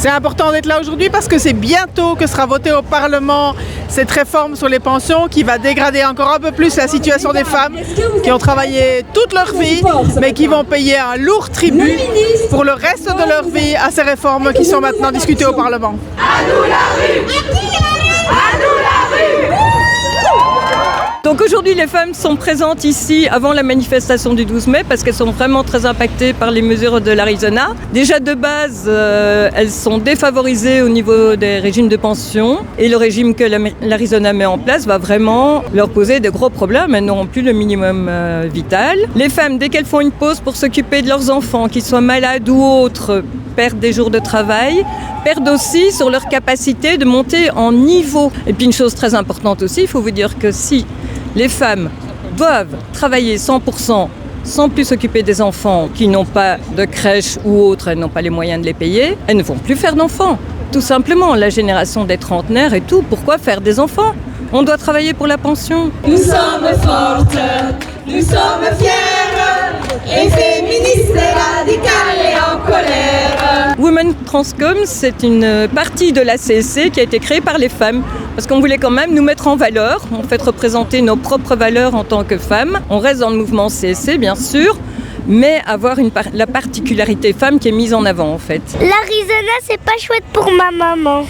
C'est important d'être là aujourd'hui parce que c'est bientôt que sera votée au Parlement cette réforme sur les pensions qui va dégrader encore un peu plus la situation des femmes qui ont travaillé toute leur vie mais qui vont payer un lourd tribut pour le reste de leur vie à ces réformes qui sont maintenant discutées au Parlement. À nous la rue! À nous la rue! Donc aujourd'hui, les femmes sont présentes ici avant la manifestation du 12 mai parce qu'elles sont vraiment très impactées par les mesures de l'Arizona. Déjà de base, elles sont défavorisées au niveau des régimes de pension et le régime que l'Arizona met en place va vraiment leur poser de gros problèmes. Elles n'auront plus le minimum vital. Les femmes, dès qu'elles font une pause pour s'occuper de leurs enfants, qu'ils soient malades ou autres, perdent des jours de travail, perdent aussi sur leur capacité de monter en niveau. Et puis une chose très importante aussi, il faut vous dire que si les femmes doivent travailler 100% sans plus s'occuper des enfants qui n'ont pas de crèche ou autres, elles n'ont pas les moyens de les payer, elles ne vont plus faire d'enfants. Tout simplement, la génération des trentenaires et tout, pourquoi faire des enfants ? On doit travailler pour la pension. Nous sommes fortes, nous sommes fières, et féministes et radicales et en colère. Women Transcom, c'est une partie de la CSC qui a été créée par les femmes parce qu'on voulait quand même nous mettre en valeur, en fait représenter nos propres valeurs en tant que femmes. On reste dans le mouvement CSC bien sûr, mais avoir la particularité femme qui est mise en avant en fait. L'Arizona, c'est pas chouette pour ma maman.